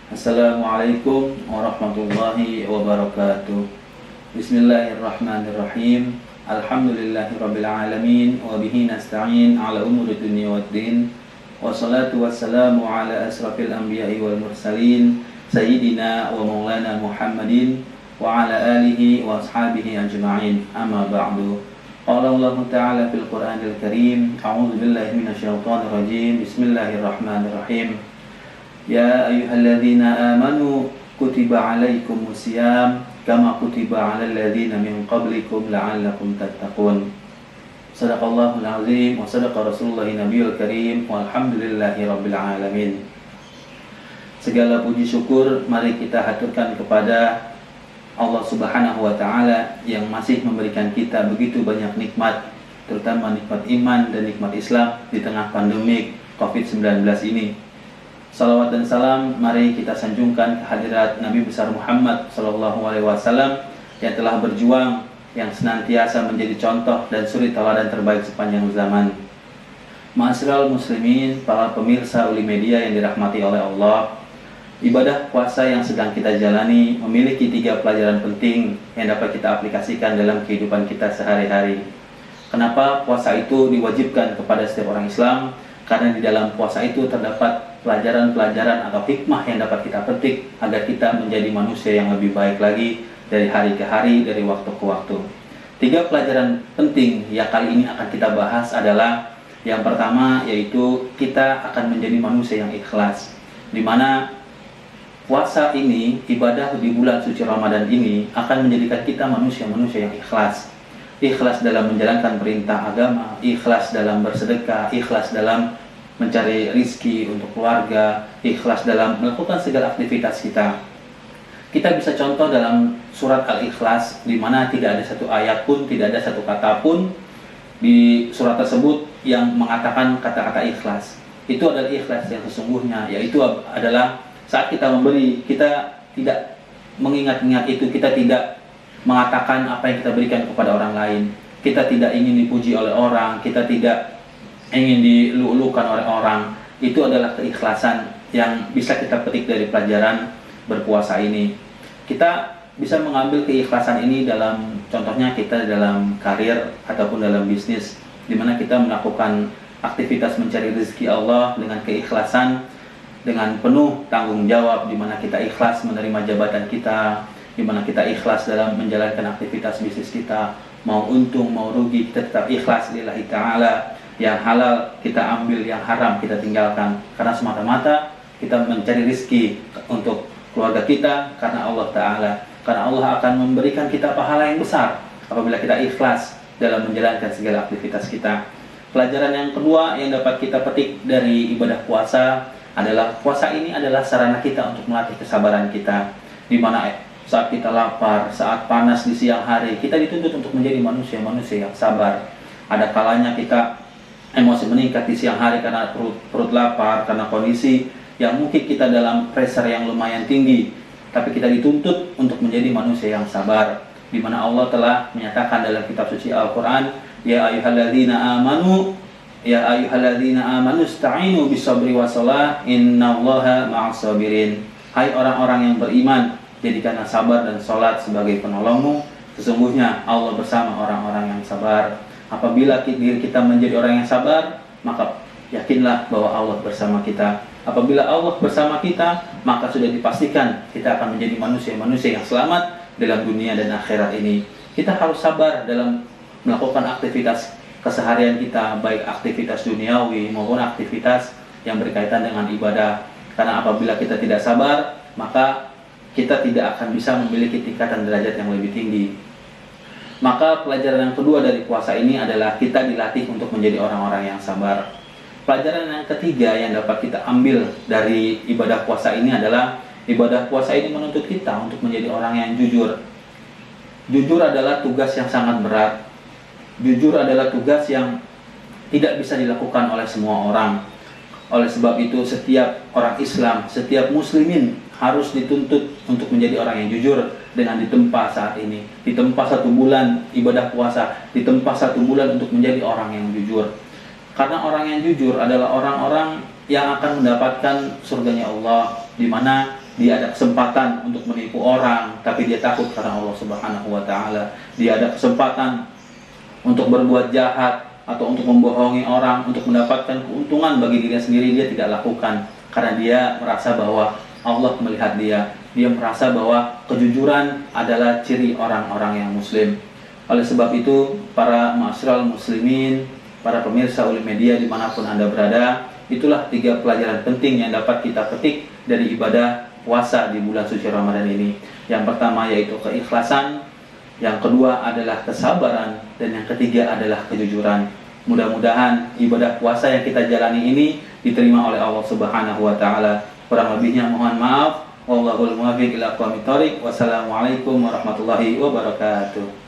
Assalamualaikum warahmatullahi wabarakatuh. Bismillahirrahmanirrahim. Alhamdulillahirabbil alamin wa bihi nasta'in ala umuri dunya waddin. Wassalatu wassalamu ala asrafil anbiya'i wal mursalin sayyidina wa maulana Muhammadin wa ala alihi wa ashabihi ajma'in. Amma ba'du. Qala Allah Ta'ala fil Qur'anil Karim, a'udzu billahi minasyaitonir rajim. Bismillahirrahmanirrahim. Ya ayyuhalladzina amanu kutiba alaikumus syiyam kama kutiba alal ladzina min qablikum la'allakum tattaqun. Shadaqallahul azim wa shadaqa rasulullahi nabiyul karim walhamdulillahi rabbil alamin. Segala puji syukur mari kita haturkan kepada Allah Subhanahu wa taala yang masih memberikan kita begitu banyak nikmat, terutama nikmat iman dan nikmat Islam di tengah pandemik Covid-19 ini. Salawat dan salam mari kita sanjungkan kehadirat Nabi besar Muhammad SAW yang telah berjuang, yang senantiasa menjadi contoh dan suri tauladan terbaik sepanjang zaman. Ma'asyiral muslimin, para pemirsa Uli Media yang dirahmati oleh Allah, ibadah puasa yang sedang kita jalani memiliki 3 pelajaran penting yang dapat kita aplikasikan dalam kehidupan kita sehari-hari. Kenapa puasa itu diwajibkan kepada setiap orang Islam? Karena di dalam puasa itu terdapat pelajaran-pelajaran atau hikmah yang dapat kita petik agar kita menjadi manusia yang lebih baik lagi dari hari ke hari, dari waktu ke waktu. 3 pelajaran penting yang kali ini akan kita bahas adalah yang pertama, yaitu kita akan menjadi manusia yang ikhlas, di mana puasa ini, ibadah di bulan suci Ramadan ini akan menjadikan kita manusia-manusia yang ikhlas. Ikhlas dalam menjalankan perintah agama, ikhlas dalam bersedekah, ikhlas dalam mencari rizki untuk keluarga, ikhlas dalam melakukan segala aktivitas kita. Kita bisa contoh dalam surat Al-Ikhlas, di mana tidak ada satu ayat pun, tidak ada satu kata pun di surat tersebut yang mengatakan kata-kata ikhlas. Itu adalah ikhlas yang sesungguhnya, yaitu adalah saat kita memberi, kita tidak mengingat-ingat itu, kita tidak mengatakan apa yang kita berikan kepada orang lain. Kita tidak ingin dipuji oleh orang, kita tidak ingin dilulukan oleh orang. Itu adalah keikhlasan yang bisa kita petik dari pelajaran berpuasa ini. Kita bisa mengambil keikhlasan ini dalam, contohnya kita dalam karir ataupun dalam bisnis, di mana kita melakukan aktivitas mencari rezeki Allah dengan keikhlasan, dengan penuh tanggung jawab, di mana kita ikhlas menerima jabatan kita, di mana kita ikhlas dalam menjalankan aktivitas bisnis kita, mau untung mau rugi kita tetap ikhlas lillahi ta'ala. Yang halal kita ambil, yang haram kita tinggalkan, karena semata-mata kita mencari rizki untuk keluarga kita karena Allah Ta'ala, karena Allah akan memberikan kita pahala yang besar apabila kita ikhlas dalam menjalankan segala aktivitas kita. Pelajaran yang kedua yang dapat kita petik dari ibadah puasa adalah puasa ini adalah sarana kita untuk melatih kesabaran kita, di mana saat kita lapar, saat panas di siang hari, kita dituntut untuk menjadi manusia-manusia yang sabar. Ada kalanya kita emosi meningkat di siang hari karena perut lapar, karena kondisi yang mungkin kita dalam pressure yang lumayan tinggi, tapi kita dituntut untuk menjadi manusia yang sabar, di mana Allah telah menyatakan dalam kitab suci Al-Quran, Ya ayyuhalladzina amanu ista'inu bisabri wassalah innallaha ma'as sabirin. Hai orang-orang yang beriman, jadikanlah sabar dan sholat sebagai penolongmu. Sesungguhnya Allah bersama orang-orang yang sabar. Apabila diri kita menjadi orang yang sabar, maka yakinlah bahwa Allah bersama kita. Apabila Allah bersama kita, maka sudah dipastikan kita akan menjadi manusia-manusia yang selamat dalam dunia dan akhirat ini. Kita harus sabar dalam melakukan aktivitas keseharian kita, baik aktivitas duniawi maupun aktivitas yang berkaitan dengan ibadah. Karena apabila kita tidak sabar, maka kita tidak akan bisa memiliki tingkatan derajat yang lebih tinggi. Maka pelajaran yang kedua dari puasa ini adalah kita dilatih untuk menjadi orang-orang yang sabar. Pelajaran yang ketiga yang dapat kita ambil dari ibadah puasa ini adalah ibadah puasa ini menuntut kita untuk menjadi orang yang jujur. Jujur adalah tugas yang sangat berat. Jujur adalah tugas yang tidak bisa dilakukan oleh semua orang. Oleh sebab itu setiap orang Islam, setiap muslimin harus dituntut untuk menjadi orang yang jujur dengan ditempa saat ini. Ditempa 1 bulan ibadah puasa, ditempa 1 bulan untuk menjadi orang yang jujur. Karena orang yang jujur adalah orang-orang yang akan mendapatkan surganya Allah, di mana dia ada kesempatan untuk menipu orang, tapi dia takut karena Allah Subhanahu wa taala. Dia ada kesempatan untuk berbuat jahat atau untuk membohongi orang untuk mendapatkan keuntungan bagi dirinya sendiri, dia tidak lakukan karena dia merasa bahwa Allah melihat dia. Dia merasa bahwa kejujuran adalah ciri orang-orang yang muslim. Oleh sebab itu, para ma'asyiral muslimin, para pemirsa Uli Media dimanapun Anda berada, itulah 3 pelajaran penting yang dapat kita petik dari ibadah puasa di bulan suci Ramadan ini. Yang pertama yaitu keikhlasan, yang kedua adalah kesabaran, dan yang ketiga adalah kejujuran. Mudah-mudahan ibadah puasa yang kita jalani ini diterima oleh Allah Subhanahu wa taala. Kurang lebihnya mohon maaf. Wallahul muwaffiq ila aqwamit thoriq. Wassalamualaikum warahmatullahi wabarakatuh.